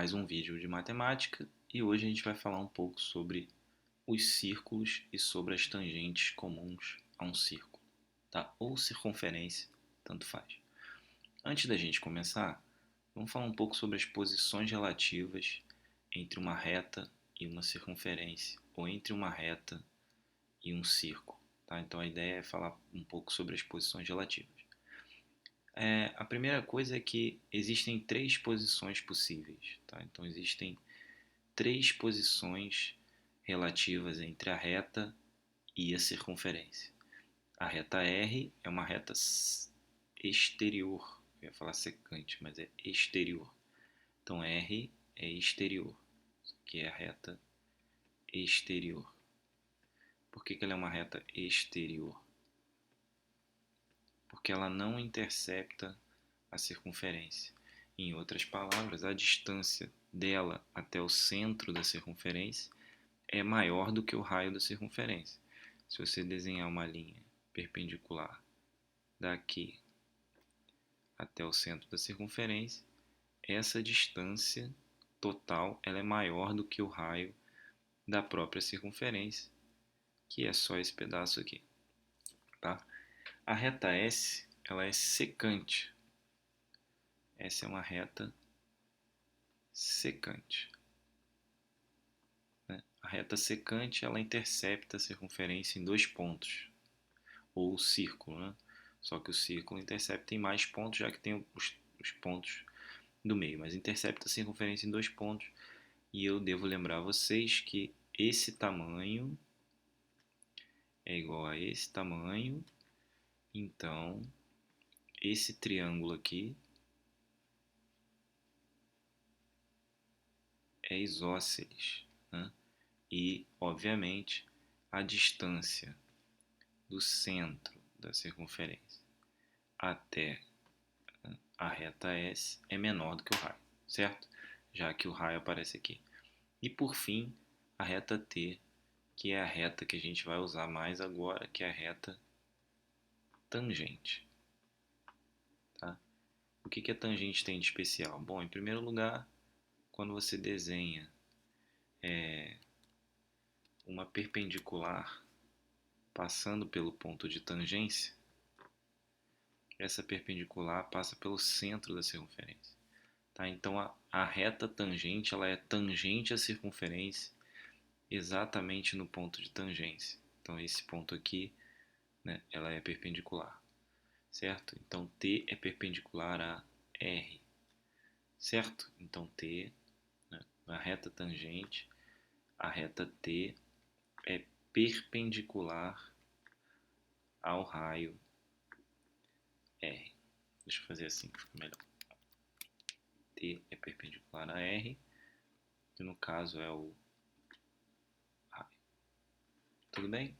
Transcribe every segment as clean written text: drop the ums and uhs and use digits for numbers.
Mais um vídeo de matemática e hoje a gente vai falar um pouco sobre os círculos e sobre as tangentes comuns a um círculo, tá? Ou circunferência, tanto faz. Antes da gente começar, vamos falar um pouco sobre as posições relativas entre uma reta e uma circunferência, ou entre uma reta e um círculo, tá? Então a ideia é falar um pouco sobre as posições relativas. A primeira coisa é que existem três posições possíveis, tá? Então existem três posições relativas entre a reta e a circunferência. A reta R é uma reta exterior, eu ia falar secante, mas é exterior. Então R é exterior, que é a reta exterior. Por que ela é uma reta exterior? Porque ela não intercepta a circunferência. Em outras palavras, a distância dela até o centro da circunferência é maior do que o raio da circunferência. Se você desenhar uma linha perpendicular daqui até o centro da circunferência, essa distância total ela é maior do que o raio da própria circunferência, que é só esse pedaço aqui, tá? A reta S, ela é secante. Essa é uma reta secante, né? A reta secante, ela intercepta a circunferência em dois pontos, ou o círculo, né? Só que o círculo intercepta em mais pontos, já que tem os pontos do meio, mas intercepta a circunferência em dois pontos. E eu devo lembrar a vocês que esse tamanho é igual a esse tamanho, então esse triângulo aqui é isósceles, né? E, obviamente, a distância do centro da circunferência até a reta S é menor do que o raio, certo? Já que o raio aparece aqui. E por fim, a reta T, que é a reta que a gente vai usar mais agora, que é a reta tangente. Tá? O que a tangente tem de especial? Bom, em primeiro lugar, quando você desenha uma perpendicular passando pelo ponto de tangência, essa perpendicular passa pelo centro da circunferência. Tá? Então a reta tangente ela é tangente à circunferência exatamente no ponto de tangência. Então esse ponto aqui, né, ela é perpendicular, certo? Então T é perpendicular a R, certo? Então T, né, a reta tangente, a reta T é perpendicular ao raio R. Deixa eu fazer assim que fica melhor. T é perpendicular a R, que no caso é o raio. Tudo bem?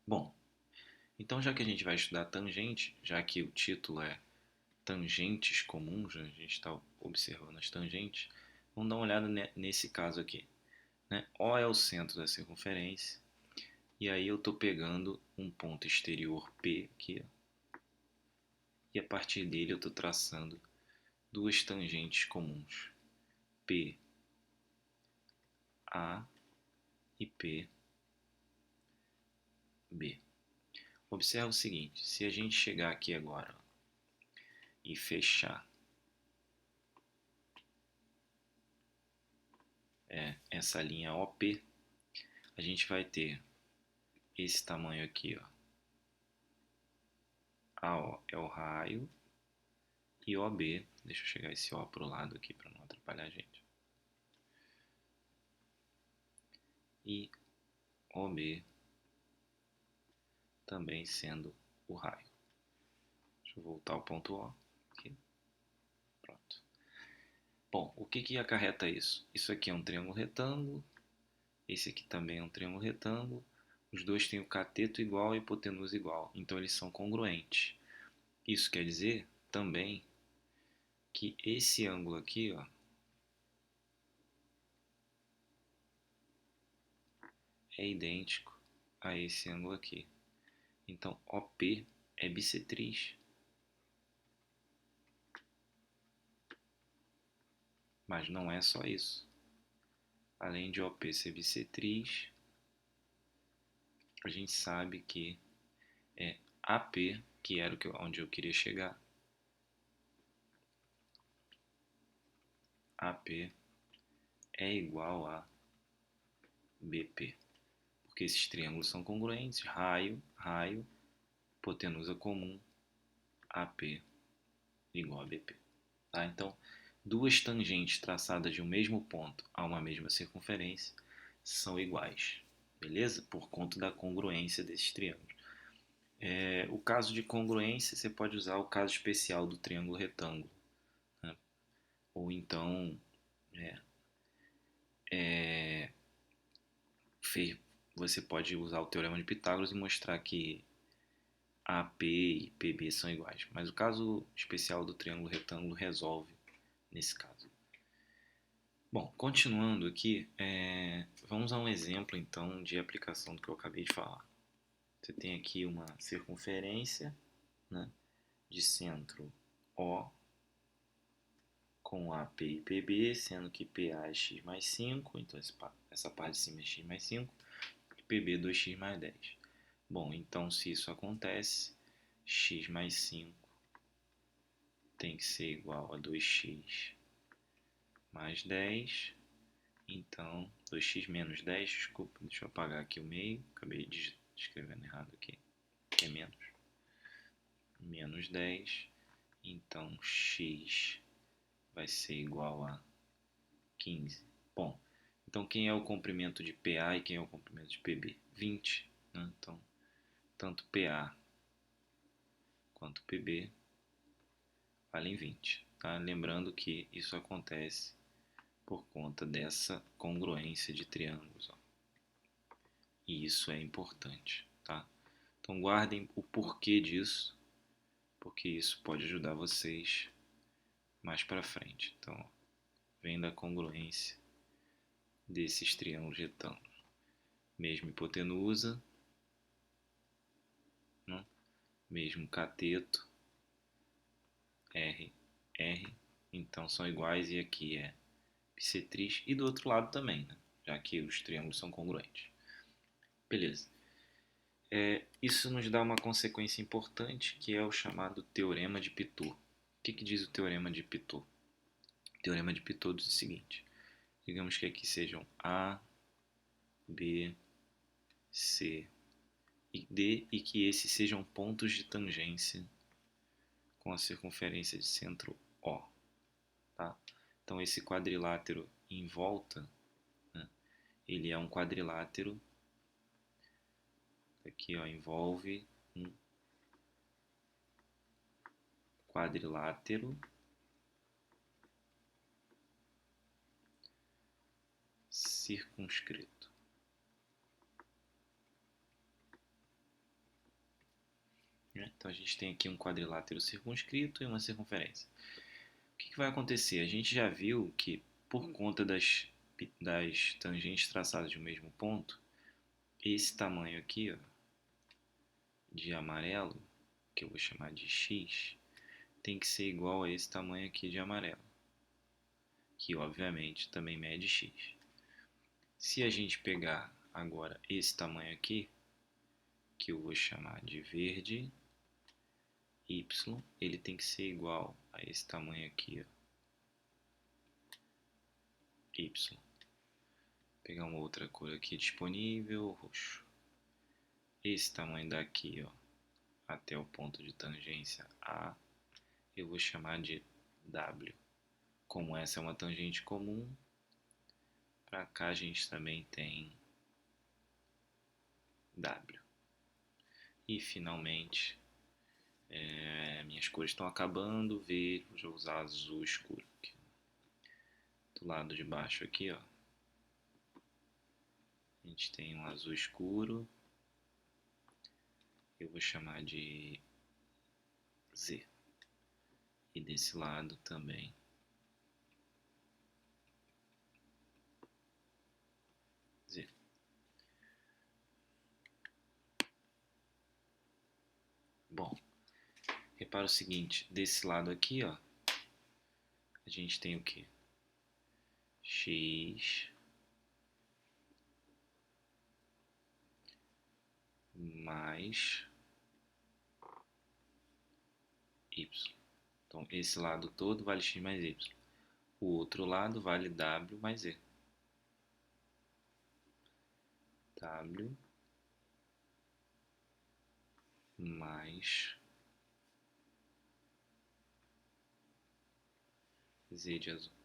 Bom, então já que a gente vai estudar tangente, já que o título é tangentes comuns, a gente está observando as tangentes, vamos dar uma olhada nesse caso aqui. Né? O é o centro da circunferência, e aí eu estou pegando um ponto exterior P aqui, ó, e a partir dele eu estou traçando duas tangentes comuns, P A e P B. Observa o seguinte, se a gente chegar aqui agora ó, e fechar essa linha OP, a gente vai ter esse tamanho aqui, ó. AO é o raio e OB, deixa eu chegar esse O para o lado aqui para não atrapalhar a gente. E OB também sendo o raio. Deixa eu voltar ao ponto O aqui. Pronto. Bom, o que acarreta isso? Isso aqui é um triângulo retângulo, esse aqui também é um triângulo retângulo, os dois têm o cateto igual e a hipotenusa igual, então eles são congruentes. Isso quer dizer também que esse ângulo aqui, ó, é idêntico a esse ângulo aqui. Então, OP é bissetriz. Mas não é só isso. Além de OP ser bissetriz, a gente sabe que é AP, que era onde eu queria chegar. AP é igual a BP. Porque esses triângulos são congruentes, raio, hipotenusa comum, AP igual a BP. Tá? Então, duas tangentes traçadas de um mesmo ponto a uma mesma circunferência são iguais, beleza? Por conta da congruência desses triângulos. O caso de congruência, você pode usar o caso especial do triângulo retângulo, né? Ou então você pode usar o teorema de Pitágoras e mostrar que AP e PB são iguais. Mas o caso especial do triângulo retângulo resolve nesse caso. Bom, continuando aqui, vamos a um exemplo então de aplicação do que eu acabei de falar. Você tem aqui uma circunferência, né, de centro O com AP e PB, sendo que PA é x mais 5, então essa parte de cima é x mais 5, e PB 2x mais 10. Bom, então se isso acontece, x mais 5 tem que ser igual a 2x mais 10. Então, 2x menos 10, desculpa, deixa eu apagar aqui o meio, acabei de escrevendo errado aqui, é menos 10, então x vai ser igual a 15. Bom, então quem é o comprimento de PA e quem é o comprimento de PB? 20, né? Então, tanto PA quanto PB valem 20, tá? Lembrando que isso acontece por conta dessa congruência de triângulos, ó. E isso é importante, tá? Então guardem o porquê disso, porque isso pode ajudar vocês mais para frente. Então, ó, vem da congruência desses triângulos retângulos. Mesmo hipotenusa, né? Mesmo cateto, R, R, então são iguais e aqui é bissetriz e do outro lado também, né? Já que os triângulos são congruentes. Beleza. Isso nos dá uma consequência importante, que é o chamado Teorema de Pitot. O que diz o Teorema de Pitot? O Teorema de Pitot diz o seguinte: digamos que aqui sejam A, B, C e D e que esses sejam pontos de tangência com a circunferência de centro O. Tá? Então esse quadrilátero em volta, né, ele é um quadrilátero, aqui ó, envolve um quadrilátero circunscrito. Então a gente tem aqui um quadrilátero circunscrito e uma circunferência. O que vai acontecer? A gente já viu que por conta das tangentes traçadas de um mesmo ponto, esse tamanho aqui, ó, de amarelo, que eu vou chamar de x, tem que ser igual a esse tamanho aqui de amarelo, que obviamente também mede x. Se a gente pegar agora esse tamanho aqui, que eu vou chamar de verde, y, ele tem que ser igual a esse tamanho aqui, ó, y. Vou pegar uma outra cor aqui disponível, roxo. Esse tamanho daqui, ó, até o ponto de tangência A, eu vou chamar de W. Como essa é uma tangente comum, para cá a gente também tem W. E finalmente, minhas cores estão acabando, vou usar azul escuro aqui. Do lado de baixo aqui, ó, a gente tem um azul escuro, eu vou chamar de Z. E desse lado também Z. Bom, repara o seguinte, desse lado aqui, ó, a gente tem o quê? x mais y. Então, esse lado todo vale x mais y. O outro lado vale w mais z. W mais z de azul.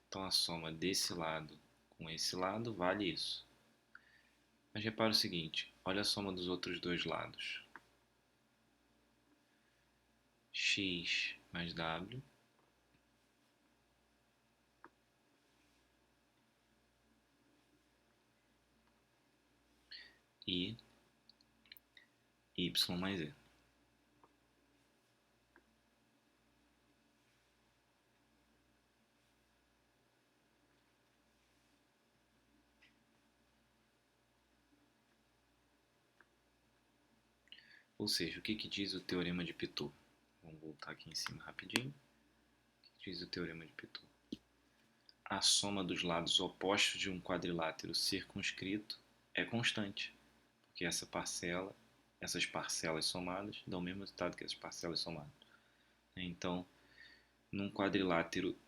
Então, a soma desse lado com esse lado vale isso. Mas repara o seguinte, olha a soma dos outros dois lados. X mais W e y mais z. Ou seja, o que diz o teorema de Pitot? Vamos voltar aqui em cima rapidinho. O que diz o teorema de Pitot? A soma dos lados opostos de um quadrilátero circunscrito é constante, porque essas parcelas somadas dão o mesmo resultado que essas parcelas somadas. Então, num quadrilátero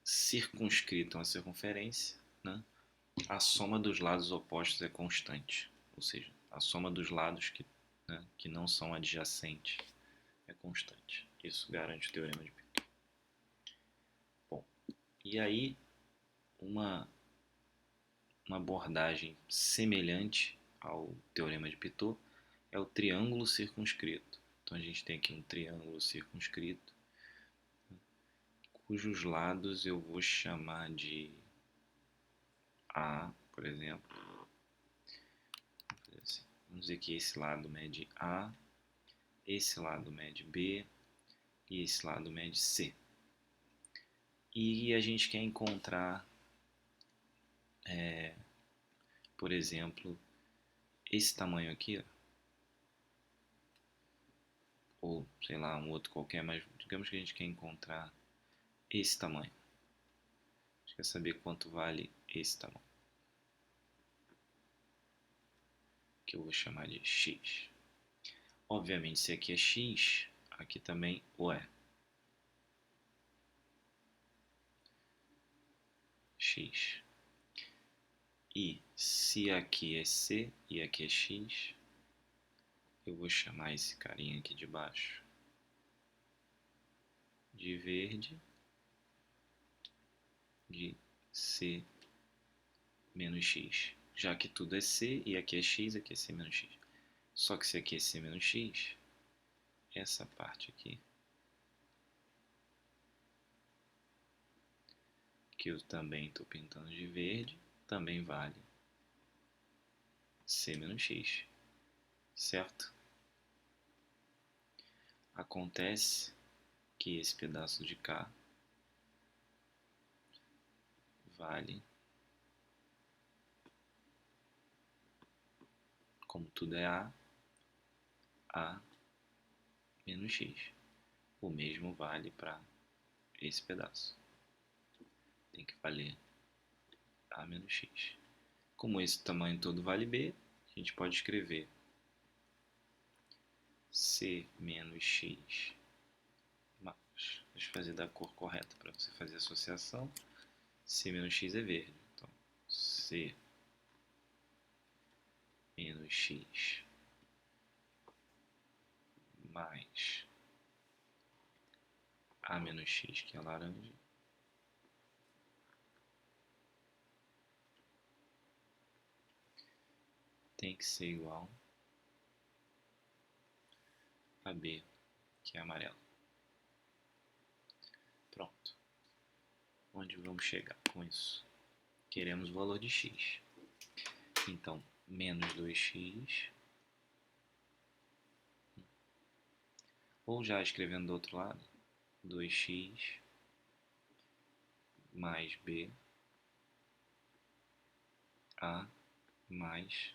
circunscrito a uma circunferência, né, a soma dos lados opostos é constante, ou seja, a soma dos lados que não são adjacentes é constante. Isso garante o teorema de Pitot. Bom, e aí uma abordagem semelhante ao teorema de Pitot é o triângulo circunscrito. Então a gente tem aqui um triângulo circunscrito, cujos lados eu vou chamar de A, por exemplo. Vamos dizer que esse lado mede A, esse lado mede B e esse lado mede C. E a gente quer encontrar, por exemplo, esse tamanho aqui, ó, ou sei lá, um outro qualquer, mas digamos que a gente quer encontrar esse tamanho. A gente quer saber quanto vale esse tamanho, que eu vou chamar de x. Obviamente, se aqui é x, aqui também o é. X. E se aqui é C e aqui é X, eu vou chamar esse carinha aqui de baixo de verde, de C menos X. Já que tudo é C e aqui é X, aqui é C menos X. Só que se aqui é C menos X, essa parte aqui, que eu também estou pintando de verde, também vale C menos X, certo? Acontece que esse pedaço de cá vale, como tudo é A menos X. O mesmo vale para esse pedaço. Tem que valer A menos X. Como esse tamanho todo vale B, a gente pode escrever C menos X. Deixa eu fazer da cor correta para você fazer a associação. C menos X é verde. Então, C menos X mais A menos X, que é laranja, tem que ser igual a B, que é amarelo. Pronto. Onde vamos chegar com isso? Queremos o valor de x. Então, menos 2x, ou já escrevendo do outro lado, 2x mais b, a mais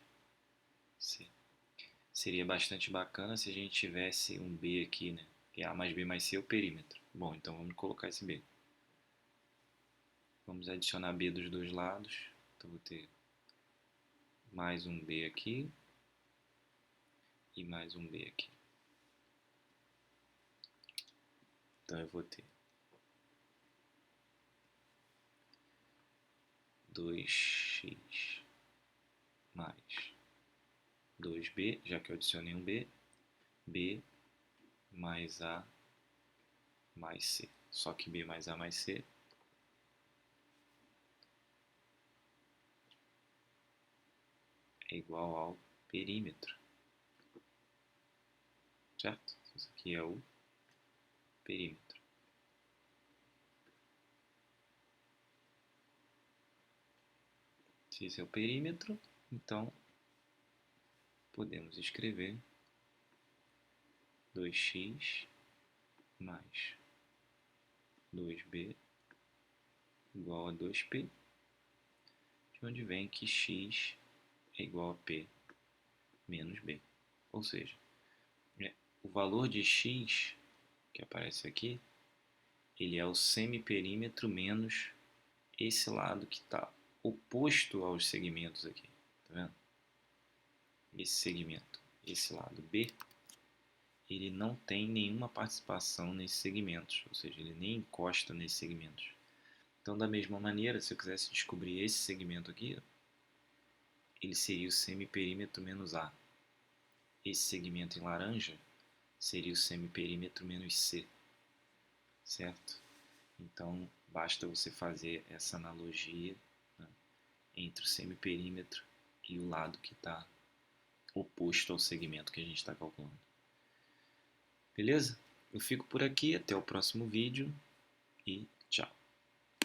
c. Seria bastante bacana se a gente tivesse um b aqui, né? Que a mais b mais c é o perímetro. Bom, então vamos colocar esse B. Vamos adicionar B dos dois lados. Então vou ter mais um B aqui e mais um B aqui. Então eu vou ter 2x mais 2b, já que eu adicionei um b, b mais a mais c. Só que b mais a mais c é igual ao perímetro, certo? Isso aqui é o perímetro. Se esse é o perímetro, então podemos escrever 2x mais 2b igual a 2p, de onde vem que x é igual a p menos b. Ou seja, o valor de x que aparece aqui, ele é o semiperímetro menos esse lado que está oposto aos segmentos aqui, tá vendo? Esse segmento, esse lado B, ele não tem nenhuma participação nesses segmentos, ou seja, ele nem encosta nesses segmentos. Então, da mesma maneira, se eu quisesse descobrir esse segmento aqui, ele seria o semiperímetro menos A. Esse segmento em laranja seria o semiperímetro menos C, certo? Então, basta você fazer essa analogia, né, entre o semiperímetro e o lado que está oposto ao segmento que a gente está calculando. Beleza? Eu fico por aqui, até o próximo vídeo e tchau!